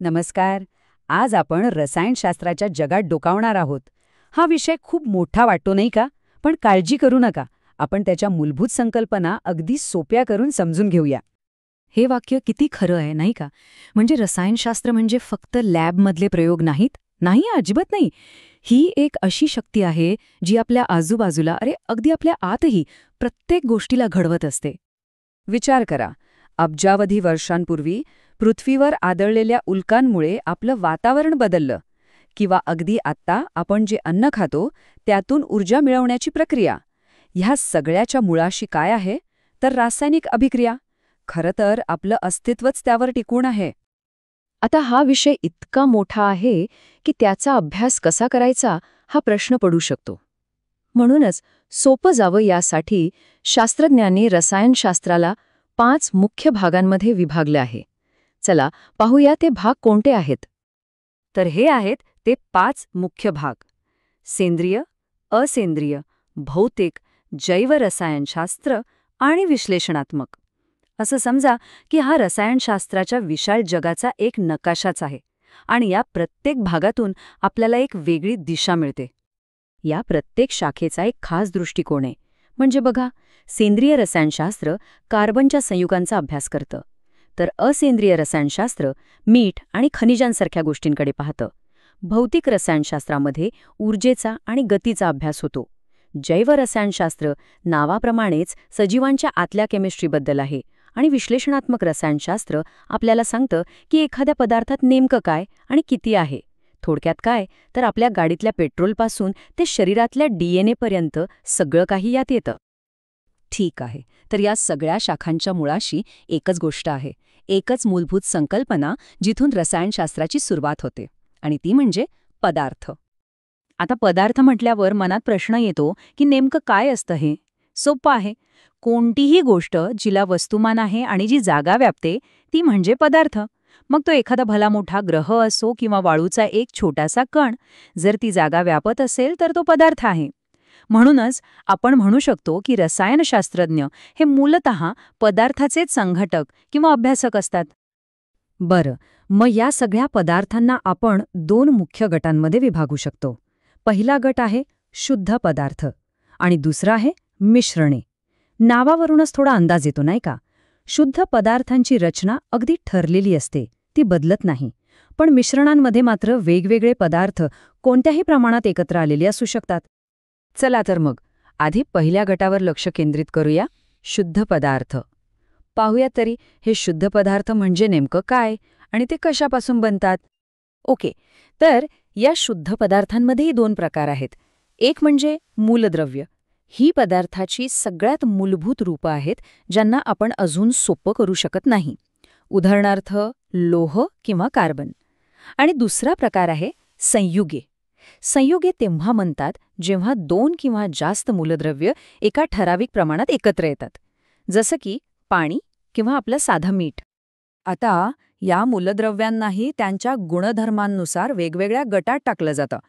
नमस्कार. आज आपण रसायनशास्त्राच्या जगात डोकावणार आहोत. हा विषय खूप मोठा वाटतो नाही का? पण काळजी करू नका. आपण त्याच्या मूलभूत संकल्पना अगदी सोप्या करून समजून घेऊया. हे वाक्य किती खरं आहे नाही का? म्हणजे रसायनशास्त्र म्हणजे फक्त लॅबमधले प्रयोग नाहीत? नाही, अजिबात नाही. ही एक अशी शक्ती आहे जी आपल्या आजूबाजूला, अगदी आपल्या आतही प्रत्येक गोष्टीला घडवत असते. विचार करा, अब्जावधी वर्षांपूर्वी पृथ्वीवर आदळलेल्या उल्कांमुळे आपलं वातावरण बदललं. किंवा अगदी आत्ता आपण जे अन्न खातो त्यातून ऊर्जा मिळवण्याची प्रक्रिया. ह्या सगळ्याच्या मुळाशी काय आहे? तर रासायनिक अभिक्रिया. खरं तर आपलं अस्तित्वच त्यावर टिकून आहे. आता हा विषय इतका मोठा आहे की त्याचा अभ्यास कसा करायचा हा प्रश्न पडू शकतो. म्हणूनच सोपं जावं यासाठी शास्त्रज्ञांनी रसायनशास्त्राला 5 मुख्य भागांमध्ये विभागले आहे. चला पाहूया ते भाग कोणते आहेत. तर हे आहेत ते 5 मुख्य भाग: सेंद्रिय, असेंद्रिय, भौतिक, जैवरसायनशास्त्र आणि विश्लेषणात्मक. असं समजा की हा रसायनशास्त्राच्या विशाल जगाचा एक नकाशाच आहे आणि या प्रत्येक भागातून आपल्याला एक वेगळी दिशा मिळते. या प्रत्येक शाखेचा एक खास दृष्टिकोन आहे. म्हणजे बघा, सेंद्रिय रसायनशास्त्र कार्बनच्या संयुगांचा अभ्यास करतं, तर असेंद्रिय रसायनशास्त्र मीठ आणि खनिजांसारख्या गोष्टींकडे पाहतं. भौतिक रसायनशास्त्रामध्ये ऊर्जेचा आणि गतीचा अभ्यास होतो. जैवरसायनशास्त्र नावाप्रमाणेच सजीवांच्या आतल्या केमिस्ट्रीबद्दल आहे आणि विश्लेषणात्मक रसायनशास्त्र आपल्याला सांगतं की एखाद्या पदार्थात नेमकं काय आणि किती आहे. थोडक्यात काय, तर आपल्या गाडीतल्या पेट्रोलपासून ते शरीरातल्या DNA पर्यंत सगळं काही यात येतं. ठीक आहे, तर या सगळ्या शाखांच्या मुळाशी एकच गोष्ट आहे, एकच मूलभूत संकल्पना जिथून रसायनशास्त्राची सुरुवात होते, आणि ती म्हणजे पदार्थ. आता पदार्थ म्हटल्यावर मनात प्रश्न येतो की नेमकं काय असतं हे? सोपं आहे. कोणतीही गोष्ट जिला वस्तुमान आहे आणि जी जागा व्यापते ती म्हणजे पदार्थ. मग तो एखादा भला मोठा ग्रह असो किंवा वाळूचा एक छोटासा कण, जर ती जागा व्यापत असेल तर तो पदार्थ आहे. म्हणूनच आपण म्हणू शकतो की रसायनशास्त्रज्ञ हे मूलतः पदार्थाचेच संघटक किंवा अभ्यासक असतात. बरं, मग या सगळ्या पदार्थांना आपण 2 मुख्य गटांमध्ये विभागू शकतो. पहिला गट आहे शुद्ध पदार्थ आणि दुसरा आहे मिश्रणे. नावावरूनच थोडा अंदाज येतो नाही का? शुद्ध पदार्थांची रचना अगदी ठरलेली असते, ती बदलत नाही. पण मिश्रणांमध्ये मात्र वेगवेगळे पदार्थ कोणत्याही प्रमाणात एकत्र आलेले असू शकतात. चला तर मग आधी पहिल्या गटावर लक्ष केंद्रित करूया, शुद्ध पदार्थ. पाहूया तरी हे शुद्ध पदार्थ म्हणजे नेमकं काय आणि ते कशापासून बनतात. ओके, तर या शुद्ध पदार्थांमध्येही 2 प्रकार आहेत. एक म्हणजे मूलद्रव्य. ही पदार्थाची सगळ्यात मूलभूत रूपं आहेत ज्यांना आपण अजून सोपं करू शकत नाही. उदाहरणार्थ लोह किंवा कार्बन. आणि दुसरा प्रकार आहे संयुगे. संयुगे तेव्हा म्हणतात जेव्हा 2 किंवा जास्त मूलद्रव्य एका ठराविक प्रमाणात एकत्र येतात, जसं की पाणी किंवा आपलं साधं मीठ. आता या मूलद्रव्यांनाही त्यांच्या गुणधर्मांनुसार वेगवेगळ्या गटात टाकलं जातं.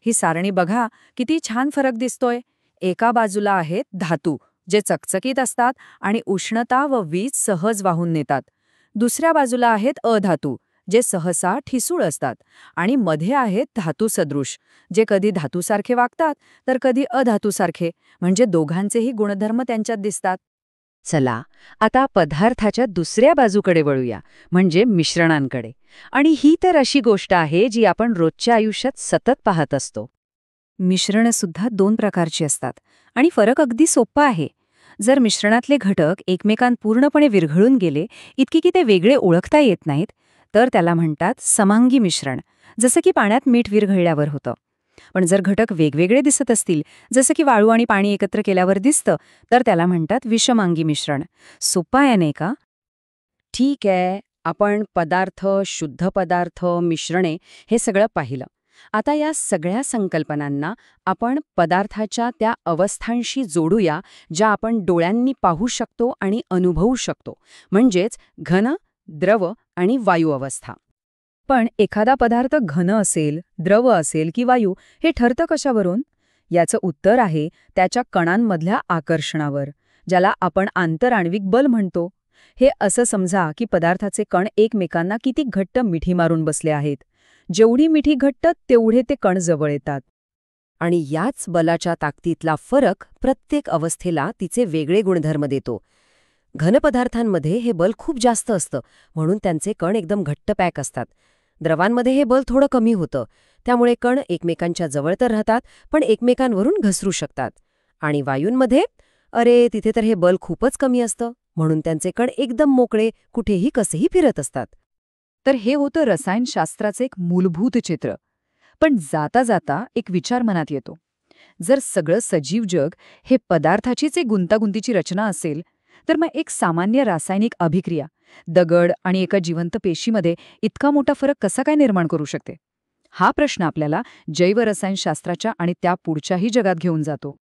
ही सारणी बघा, किती छान फरक दिसतोय. एका बाजूला आहेत धातू, जे चकचकीत असतात आणि उष्णता व वीज सहज वाहून नेतात. दुसऱ्या बाजूला आहेत अधातू, जे सहसा ठिसूळ असतात. आणि मध्ये आहेत धातुसदृश, जे कधी धातूसारखे वागतात तर कधी अधातूसारखे, म्हणजे दोघांचेही गुणधर्म त्यांच्यात दिसतात. चला आता पदार्थाच्या दुसऱ्या बाजूकडे वळूया, म्हणजे मिश्रणांकडे. आणि ही तर अशी गोष्ट आहे जी आपण रोजच्या आयुष्यात सतत पाहत असतो. मिश्रणंसुद्धा 2 प्रकारची असतात आणि फरक अगदी सोपा आहे. जर मिश्रणातले घटक एकमेकांत पूर्णपणे विरघळून गेले, इतके की ते वेगळे ओळखता येत नाहीत, तर त्याला म्हणतात समांगी मिश्रण, जसं की पाण्यात मीठ विरघळल्यावर होतं. पण जर घटक वेगवेगळे दिसत असतील, जसं की वाळू आणि पाणी एकत्र केल्यावर दिसतं, तर त्याला म्हणतात विषमांगी मिश्रण. सोपं आहे नाही का? ठीक आहे, आपण पदार्थ, शुद्ध पदार्थ, मिश्रणे हे सगळं पाहिलं. आता या सगळ्या संकल्पनांना आपण पदार्थाच्या त्या अवस्थांशी जोडूया ज्या आपण डोळ्यांनी पाहू शकतो आणि अनुभवू शकतो, म्हणजेच घन, द्रव आणि वायू अवस्था. पण एखादा पदार्थ घन असेल, द्रव असेल की वायू, हे ठरतं कशावरून? याचं उत्तर आहे त्याच्या कणांमधल्या आकर्षणावर, ज्याला आपण आंतराण्विक बल म्हणतो. हे असं समजा की पदार्थाचे कण एकमेकांना किती घट्ट मिठी मारून बसले आहेत. जेवढी मिठी घट्ट तेवढे ते कण जवळ येतात. आणि याच बलाच्या ताकदीतला फरक प्रत्येक अवस्थेला तिचे वेगळे गुणधर्म देतो. घनपदार्थांमध्ये हे बल खूप जास्त असतं, म्हणून त्यांचे कण एकदम घट्ट पॅक असतात. द्रवांमध्ये हे बल थोडं कमी होतं, त्यामुळे कण एकमेकांच्या जवळ तर राहतात, पण एकमेकांवरून घसरू शकतात. आणि वायूंमध्ये तिथे तर हे बल खूपच कमी असतं, म्हणून त्यांचे कण एकदम मोकळे, कुठेही कसेही फिरत असतात. तर हे होतं रसायनशास्त्राचे एक मूलभूत चित्र. पण जाता जाता एक विचार मनात येतो. जर सगळं सजीव जग हे पदार्थाचीच एक गुंतागुंतीची रचना असेल, तर मग एक सामान्य रासायनिक अभिक्रिया दगड आणि एका जिवंत पेशीमध्ये इतका मोठा फरक कसा काय निर्माण करू शकते? हा प्रश्न आपल्याला जैवरसायनशास्त्राच्या आणि त्या पुढच्याही जगात घेऊन जातो.